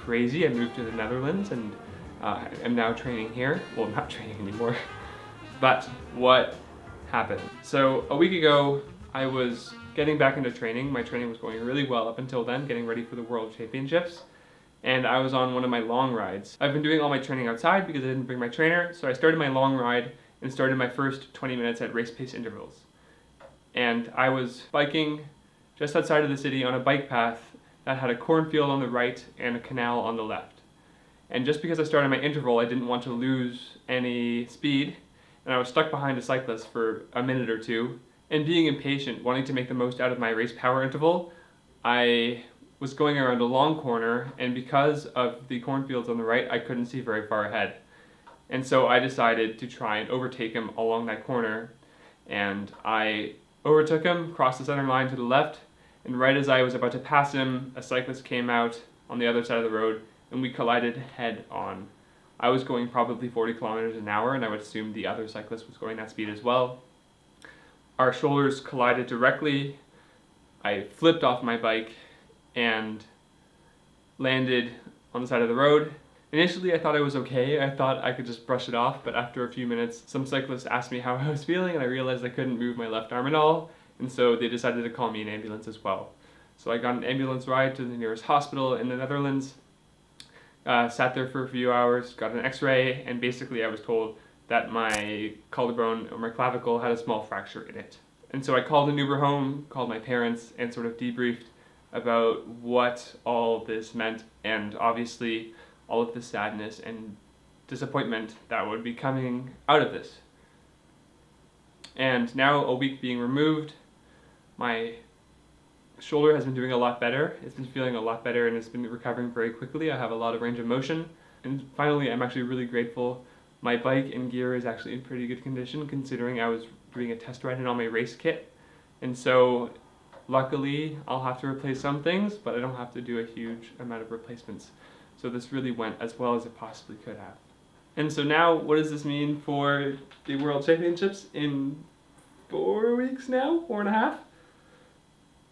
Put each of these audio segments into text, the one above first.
crazy. I moved to the Netherlands and am now training here. Well, I'm not training anymore. But what happened? So a week ago, I was getting back into training. My training was going really well up until then, getting ready for the World Championships. And I was on one of my long rides. I've been doing all my training outside because I didn't bring my trainer, so I started my long ride and started my first 20 minutes at race pace intervals. And I was biking just outside of the city on a bike path that had a cornfield on the right and a canal on the left. And just because I started my interval, I didn't want to lose any speed, and I was stuck behind a cyclist for a minute or two, and being impatient, wanting to make the most out of my race power interval, I was going around a long corner, and because of the cornfields on the right, I couldn't see very far ahead. And so I decided to try and overtake him along that corner, and I overtook him, crossed the center line to the left, and right as I was about to pass him, a cyclist came out on the other side of the road, and we collided head on. I was going probably 40 kilometers an hour, and I would assume the other cyclist was going that speed as well. Our shoulders collided directly. I flipped off my bike and landed on the side of the road. Initially, I thought I was okay. I thought I could just brush it off, but after a few minutes, some cyclists asked me how I was feeling, and I realized I couldn't move my left arm at all, and so they decided to call me an ambulance as well. So I got an ambulance ride to the nearest hospital in the Netherlands, sat there for a few hours, got an x-ray, and basically I was told that my collarbone or my clavicle had a small fracture in it. And so I called an Uber home, called my parents, and sort of debriefed about what all this meant, and obviously all of the sadness and disappointment that would be coming out of this. And now, a week being removed, my shoulder has been doing a lot better. It's been feeling a lot better, and it's been recovering very quickly. I have a lot of range of motion. And finally, I'm actually really grateful. My bike and gear is actually in pretty good condition, considering I was doing a test ride in all my race kit. And so, luckily, I'll have to replace some things, but I don't have to do a huge amount of replacements. So this really went as well as it possibly could have. And so now, what does this mean for the World Championships in 4 weeks now? 4.5?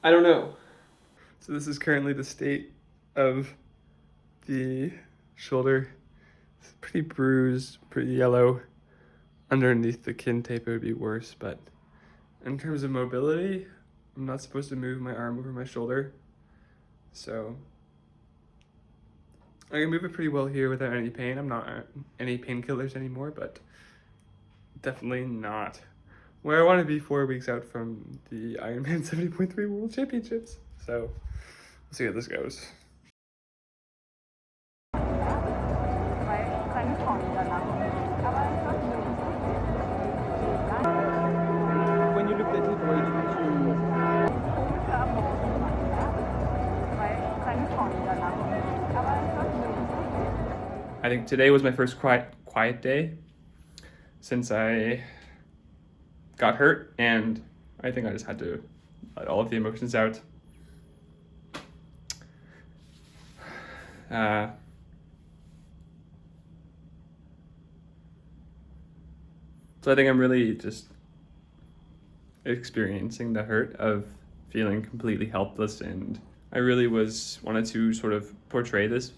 I don't know. So this is currently the state of the shoulder. It's pretty bruised, pretty yellow. Underneath the kin tape it would be worse, but in terms of mobility, I'm not supposed to move my arm over my shoulder. So I can move it pretty well here without any pain. I'm not on any painkillers anymore, but definitely not where I want to be 4 weeks out from the IRONMAN 70.3 World Championships. So we'll see how this goes. When you looked at it, why didn't you? I think today was my first quiet day since I got hurt, and I think I just had to let all of the emotions out. So I think I'm really just experiencing the hurt of feeling completely helpless, and I really wanted to sort of portray this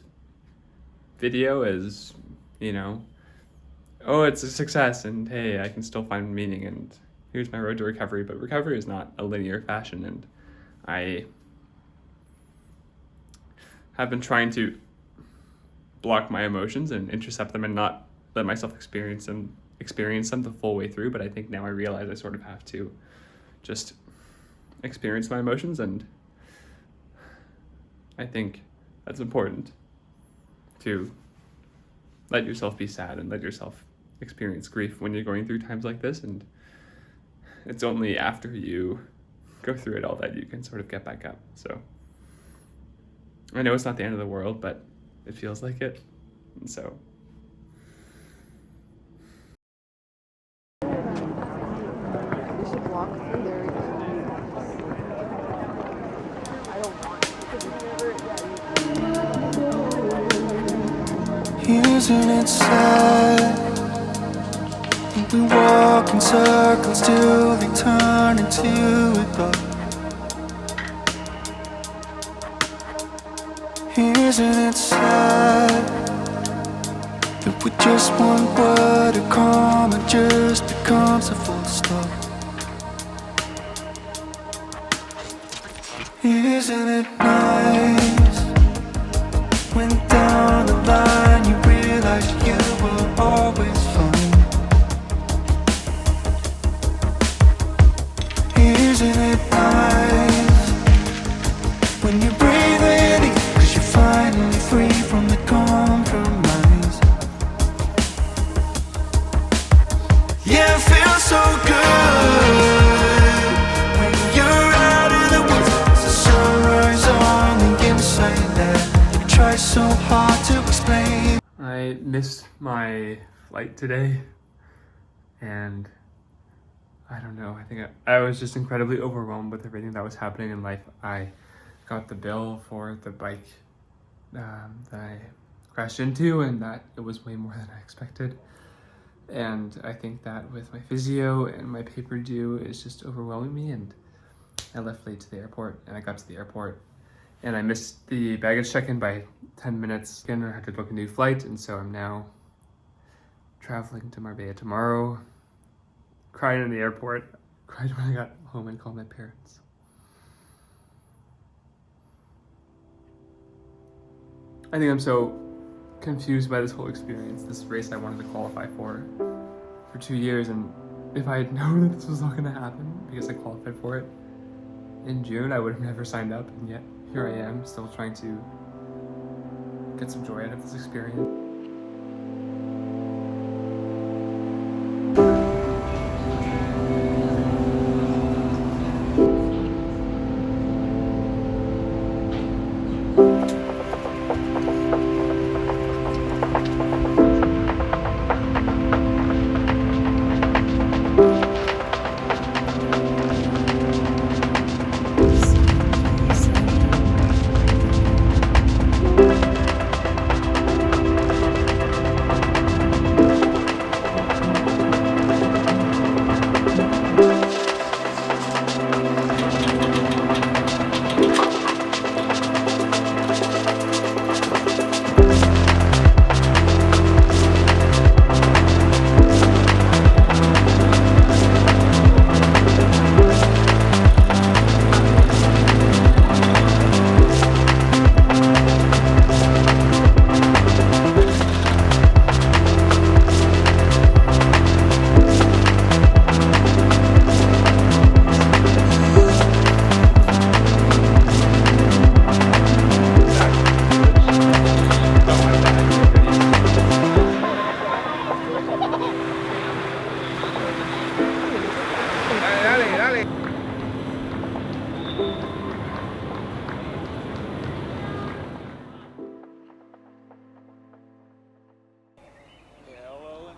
video as, you know, oh, it's a success, and hey, I can still find meaning, and here's my road to recovery. But recovery is not a linear fashion, and I have been trying to block my emotions and intercept them and not let myself experience them the full way through. But I think now I realize I sort of have to just experience my emotions, and I think that's important, to let yourself be sad and let yourself experience grief when you're going through times like this. And it's only after you go through it all that you can sort of get back up. So I know it's not the end of the world, but it feels like it. And so we should walk through there. I don't want to. Isn't it sad? We walk in circles till they turn into a dot. Isn't it sad that with just one word a comma just becomes a full stop? Isn't it nice when down the line you realize you were always fine? Isn't it nice when you breathe in, 'cause you're finally free from the compromise? Yeah, it feels so good when you're out of the woods. It's the sunrise on the inside that you try so hard to explain. I missed my flight today, and I don't know, I think I was just incredibly overwhelmed with everything that was happening in life. I got the bill for the bike that I crashed into, and that it was way more than I expected. And I think that with my physio and my paper due is just overwhelming me, and I left late to the airport, and I got to the airport and I missed the baggage check-in by 10 minutes. Again, I had to book a new flight, and so I'm now traveling to Marbella tomorrow. Cried in the airport, cried when I got home and called my parents. I think I'm so confused by this whole experience, this race I wanted to qualify for 2 years, and if I had known that this was not gonna happen because I qualified for it in June, I would have never signed up, and yet here I am, still trying to get some joy out of this experience.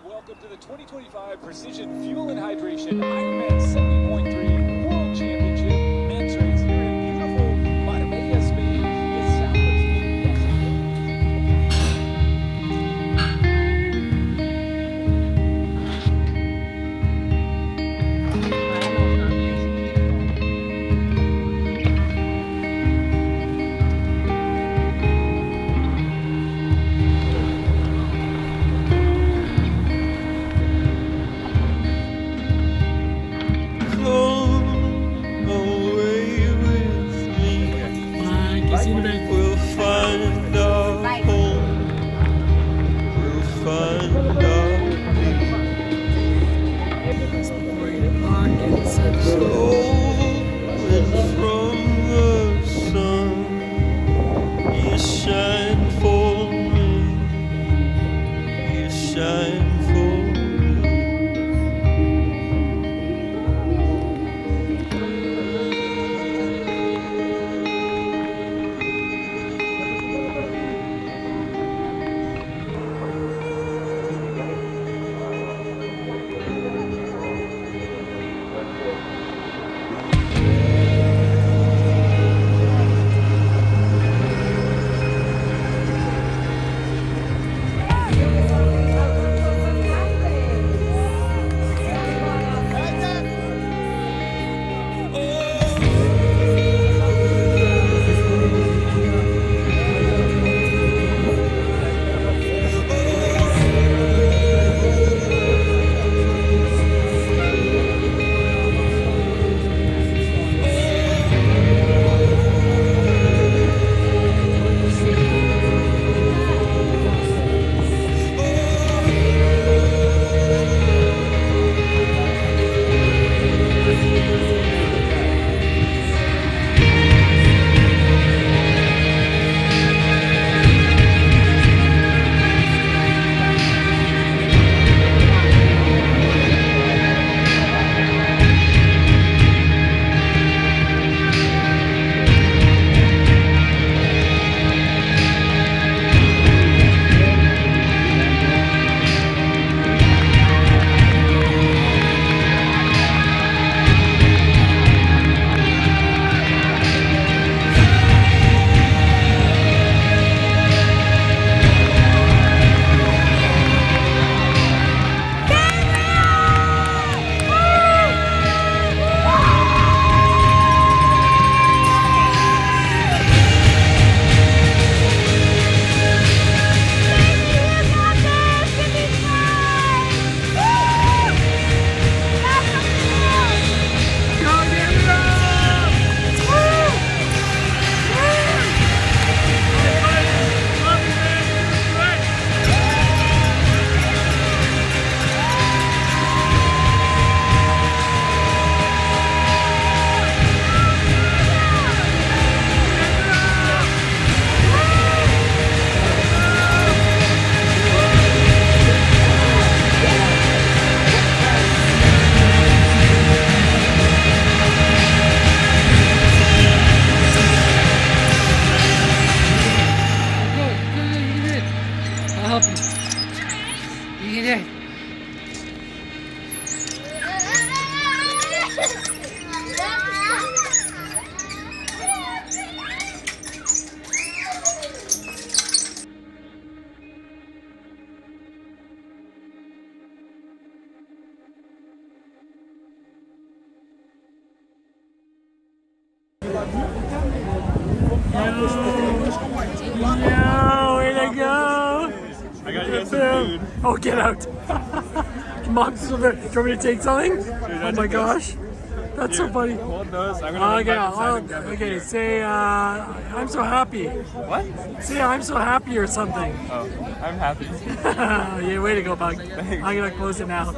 Welcome to the 2025 Precision Fuel and Hydration IRONMAN 70.3 World Championship men's race here in beautiful Marbella, Spain. This Southwest Yo, way to go! I got you guys some food. Oh, get out! Mom's still there. Do you want me to take something? Oh my gosh. That's so funny. Hold those. I'm gonna run back inside and grab Okay, say, I'm so happy. What? Say, I'm so happy or something. Oh, I'm happy. Yeah, way to go, bug. Thanks. I'm gonna close it now.